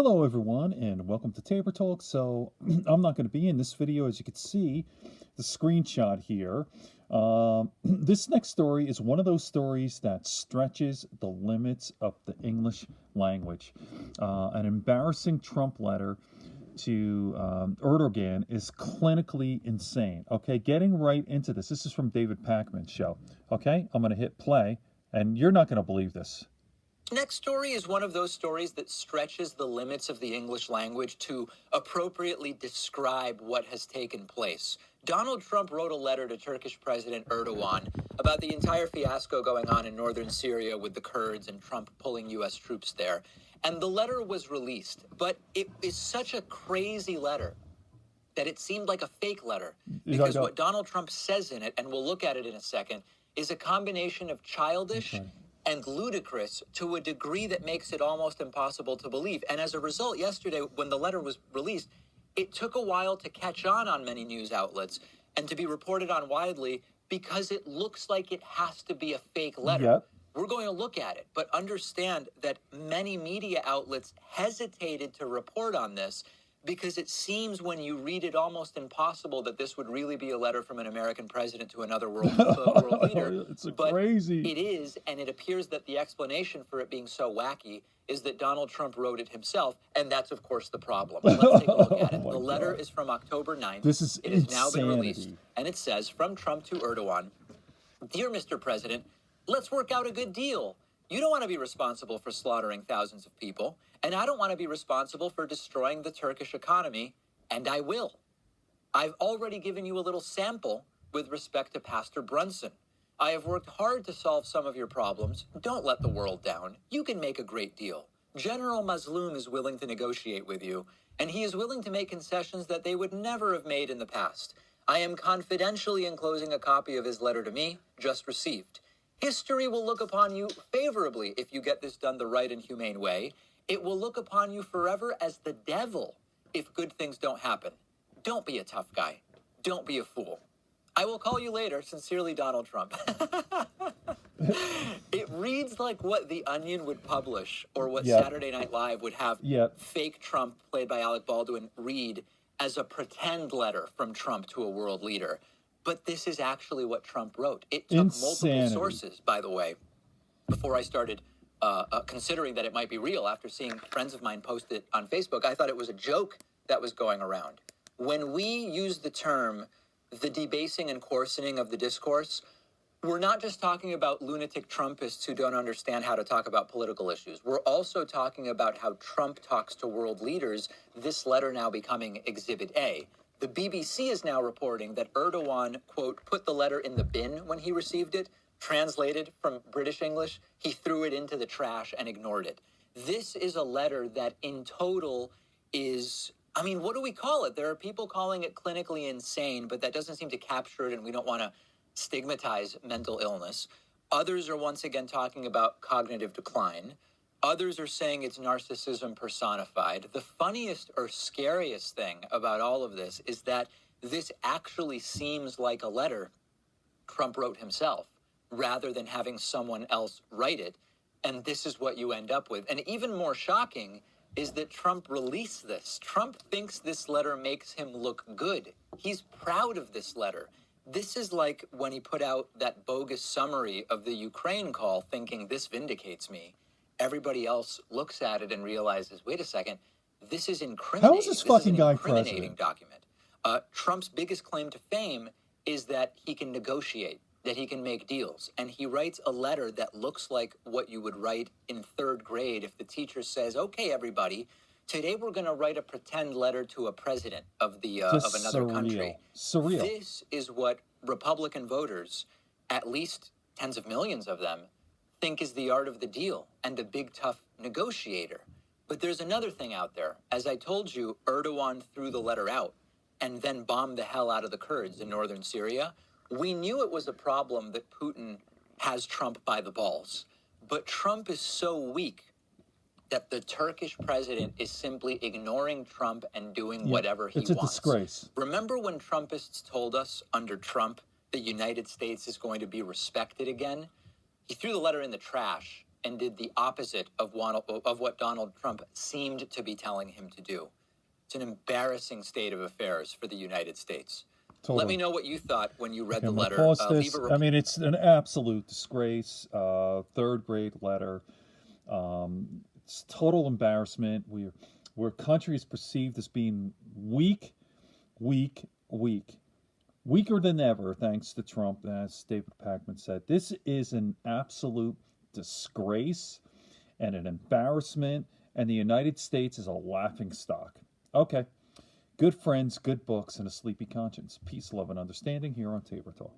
Hello everyone and welcome to Tabor Talk. So I'm not going to be in this video, as you can see the screenshot here. This next story is one of those stories that stretches the limits of the English language. An embarrassing Trump letter to Erdogan is clinically insane. Okay, getting right into this. This is from David Pakman's show. Okay, I'm going to hit play and you're not going to believe this. Next story is one of those stories that stretches the limits of the English language to appropriately describe what has taken place. Donald Trump wrote a letter to Turkish President Erdogan about the entire fiasco going on in northern Syria with the Kurds and Trump pulling U.S. troops there. And the letter was released, but it is such a crazy letter that it seemed like a fake letter. Because what Donald Trump says in it, and we'll look at it in a second, is a combination of childish and ludicrous to a degree that makes it almost impossible to believe. And as a result, yesterday, when the letter was released, it took a while to catch on many news outlets and to be reported on widely because it looks like it has to be a fake letter. Yep. We're going to look at it, but understand that many media outlets hesitated to report on this because it seems when you read it almost impossible that this would really be a letter from an American president to another world leader. It's crazy. It is, and it appears that the explanation for it being so wacky is that Donald Trump wrote it himself, and that's, of course, the problem. Let's take a look at it. The letter is from October 9th. This is It has now been released, and it says, from Trump to Erdogan, "Dear Mr. President, let's work out a good deal. You don't want to be responsible for slaughtering thousands of people, and I don't want to be responsible for destroying the Turkish economy, and I will. I've already given you a little sample with respect to Pastor Brunson. I have worked hard to solve some of your problems. Don't let the world down. You can make a great deal. General Mazloum is willing to negotiate with you, and he is willing to make concessions that they would never have made in the past. I am confidentially enclosing a copy of his letter to me, just received. History will look upon you favorably if you get this done the right and humane way. It will look upon you forever as the devil if good things don't happen. Don't be a tough guy. Don't be a fool. I will call you later. Sincerely, Donald Trump." It reads like what The Onion would publish or what Saturday Night Live would have fake Trump, played by Alec Baldwin, read as a pretend letter from Trump to a world leader. But this is actually what Trump wrote. It took multiple sources, by the way, before I started considering that it might be real. After seeing friends of mine post it on Facebook, I thought it was a joke that was going around. When we use the term the debasing and coarsening of the discourse, we're not just talking about lunatic Trumpists who don't understand how to talk about political issues. We're also talking about how Trump talks to world leaders, this letter now becoming Exhibit A. The BBC is now reporting that Erdogan, quote, put the letter in the bin when he received it. Translated from British English, he threw it into the trash and ignored it. This is a letter that in total is, I mean, what do we call it? There are people calling it clinically insane, but that doesn't seem to capture it, and we don't want to stigmatize mental illness. Others are once again talking about cognitive decline. Others are saying it's narcissism personified. The funniest or scariest thing about all of this is that this actually seems like a letter Trump wrote himself, rather than having someone else write it. And this is what you end up with. And even more shocking is that Trump released this. Trump thinks this letter makes him look good. He's proud of this letter. This is like when he put out that bogus summary of the Ukraine call, thinking this vindicates me. Everybody else looks at it and realizes, wait a second, this is incriminating. How is this fucking guy president? Document. Trump's biggest claim to fame is that he can negotiate, that he can make deals. And he writes a letter that looks like what you would write in third grade if the teacher says, okay, everybody, today we're going to write a pretend letter to a president of another country. Surreal. This is what Republican voters, at least tens of millions of them, think is the art of the deal and a big, tough negotiator. But there's another thing out there. As I told you, Erdogan threw the letter out and then bombed the hell out of the Kurds in northern Syria. We knew it was a problem that Putin has Trump by the balls. But Trump is so weak that the Turkish president is simply ignoring Trump and doing whatever he wants. It's a disgrace. Remember when Trumpists told us under Trump the United States is going to be respected again? He threw the letter in the trash and did the opposite of what Donald Trump seemed to be telling him to do. It's an embarrassing state of affairs for the United States. Totally. Let me know what you thought when you read the letter. I mean, it's an absolute disgrace. Third grade letter. It's total embarrassment. Where country is perceived as being weak, weaker than ever, thanks to Trump, as David Pakman said. This is an absolute disgrace and an embarrassment, and the United States is a laughingstock. Okay. Good friends, good books, and a sleepy conscience. Peace, love, and understanding here on Tabor Talk.